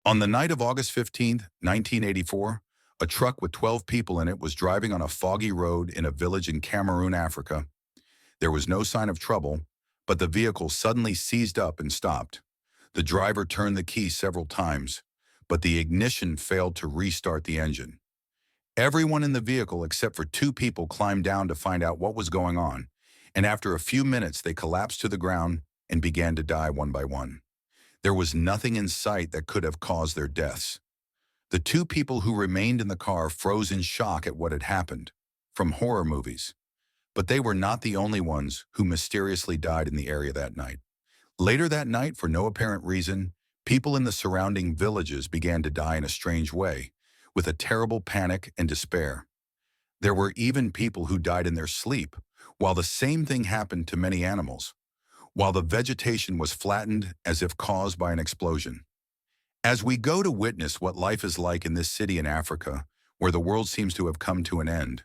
On the night of August 15th, 1984, a truck with 12 people in it was driving on a foggy road in a village in Cameroon, Africa. There was no sign of trouble, but the vehicle suddenly seized up and stopped. The driver turned the key several times, but the ignition failed to restart the engine. Everyone in the vehicle except for two people climbed down to find out what was going on, and after a few minutes they collapsed to the ground and began to die one by one. There was nothing in sight that could have caused their deaths. The two people who remained in the car froze in shock at what had happened, from horror movies. But they were not the only ones who mysteriously died in the area that night. Later that night, for no apparent reason, people in the surrounding villages began to die in a strange way, with a terrible panic and despair. There were even people who died in their sleep, while the same thing happened to many animals, while the vegetation was flattened as if caused by an explosion. As we go to witness what life is like in this city in Africa, where the world seems to have come to an end,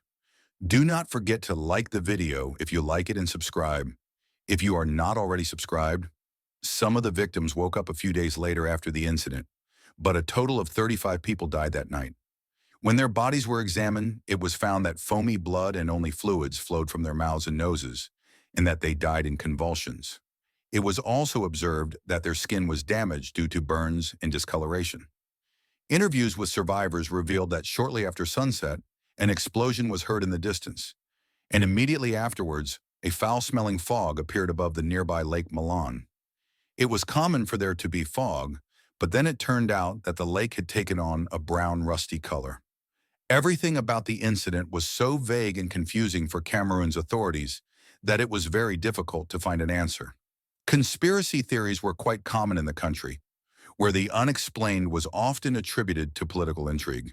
do not forget to like the video if you like it and subscribe. If you are not already subscribed, some of the victims woke up a few days later after the incident, but a total of 35 people died that night. When their bodies were examined, it was found that foamy blood and only fluids flowed from their mouths and noses, and that they died in convulsions. It was also observed that their skin was damaged due to burns and discoloration. Interviews with survivors revealed that shortly after sunset, an explosion was heard in the distance, and immediately afterwards, a foul-smelling fog appeared above the nearby Lake Milan. It was common for there to be fog, but then it turned out that the lake had taken on a brown, rusty color. Everything about the incident was so vague and confusing for Cameroon's authorities that it was very difficult to find an answer. Conspiracy theories were quite common in the country, where the unexplained was often attributed to political intrigue.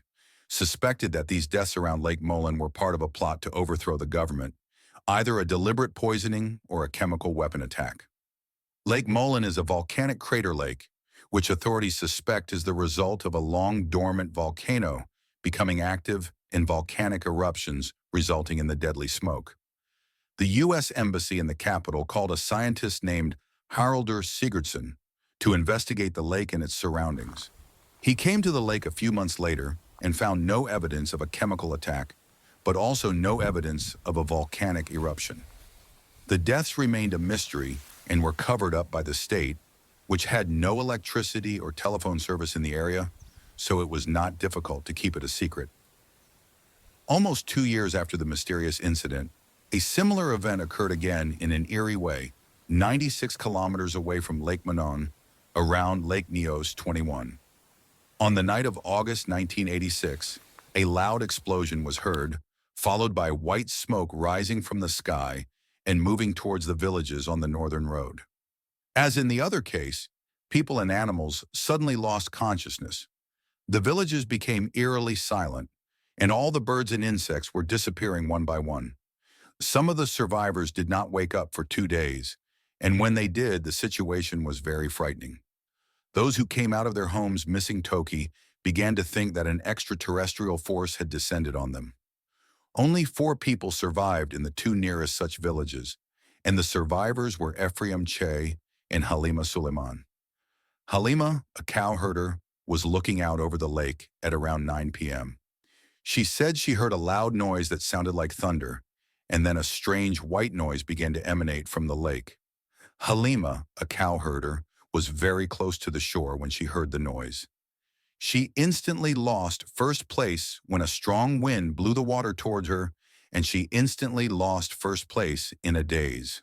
Suspected that these deaths around Lake Molan were part of a plot to overthrow the government, either a deliberate poisoning or a chemical weapon attack. Lake Molan is a volcanic crater lake, which authorities suspect is the result of a long dormant volcano becoming active in volcanic eruptions resulting in the deadly smoke. The U.S. Embassy in the capital called a scientist named Haraldur Sigurdsson to investigate the lake and its surroundings. He came to the lake a few months later and found no evidence of a chemical attack, but also no evidence of a volcanic eruption. The deaths remained a mystery and were covered up by the state, which had no electricity or telephone service in the area, so it was not difficult to keep it a secret. Almost 2 years after the mysterious incident, a similar event occurred again in an eerie way, 96 kilometers away from Lake Manon, around Lake Nyos 21. On the night of August 1986, a loud explosion was heard, followed by white smoke rising from the sky and moving towards the villages on the northern road. As in the other case, people and animals suddenly lost consciousness. The villages became eerily silent, and all the birds and insects were disappearing one by one. Some of the survivors did not wake up for 2 days, and when they did, the situation was very frightening. Those who came out of their homes missing Toki began to think that an extraterrestrial force had descended on them. Only 4 people survived in the 2 nearest such villages, and the survivors were Ephraim Che and Halima Suleiman. Halima, a cow herder, was looking out over the lake at around 9 p.m. She said she heard a loud noise that sounded like thunder, and then a strange white noise began to emanate from the lake. Halima, a cow herder, was very close to the shore when she heard the noise. She instantly lost first place when a strong wind blew the water towards her, and she instantly lost first place in a daze.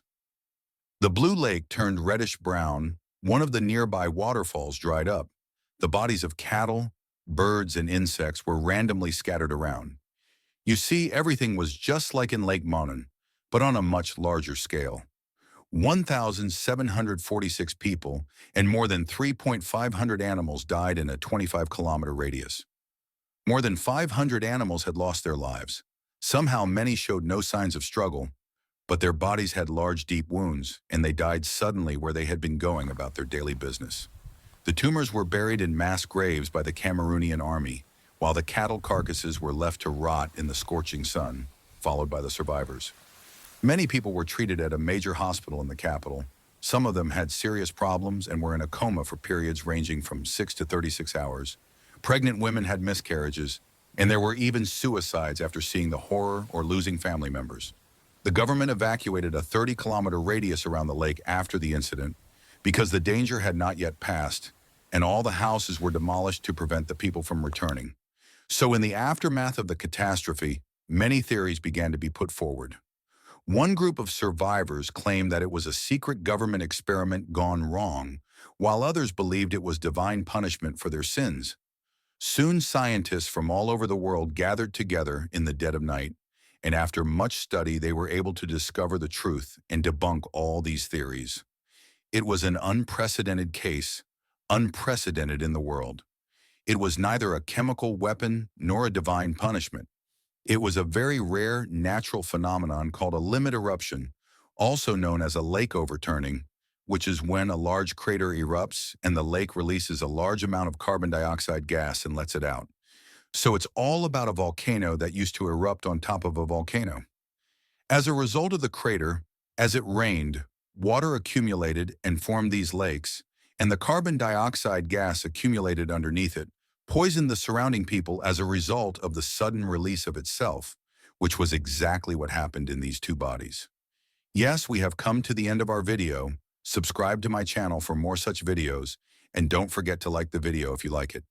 The blue lake turned reddish-brown, one of the nearby waterfalls dried up. The bodies of cattle, birds, and insects were randomly scattered around. You see, everything was just like in Lake Monon, but on a much larger scale. 1,746 people and more than 3,500 animals died in a 25-kilometer radius. More than 500 animals had lost their lives. Somehow many showed no signs of struggle, but their bodies had large, deep wounds, and they died suddenly where they had been going about their daily business. The tumors were buried in mass graves by the Cameroonian army, while the cattle carcasses were left to rot in the scorching sun, followed by the survivors. Many people were treated at a major hospital in the capital, Some of them had serious problems and were in a coma for periods ranging from 6 to 36 hours. Pregnant women had miscarriages, and there were even suicides after seeing the horror or losing family members. The government evacuated a 30-kilometer radius around the lake after the incident because the danger had not yet passed, and all the houses were demolished to prevent the people from returning. So in the aftermath of the catastrophe, many theories began to be put forward. One group of survivors claimed that it was a secret government experiment gone wrong, while others believed it was divine punishment for their sins. Soon scientists from all over the world gathered together in the dead of night, and after much study they were able to discover the truth and debunk all these theories. It was an unprecedented case, unprecedented in the world. It was neither a chemical weapon nor a divine punishment. It was a very rare natural phenomenon called a limit eruption, also known as a lake overturning, which is when a large crater erupts and the lake releases a large amount of carbon dioxide gas and lets it out. So it's all about a volcano that used to erupt on top of a volcano. As a result of the crater, as it rained, water accumulated and formed these lakes, and the carbon dioxide gas accumulated underneath it, poisoned the surrounding people as a result of the sudden release of itself, which was exactly what happened in these two bodies. Yes, we have come to the end of our video. Subscribe to my channel for more such videos, and don't forget to like the video if you like it.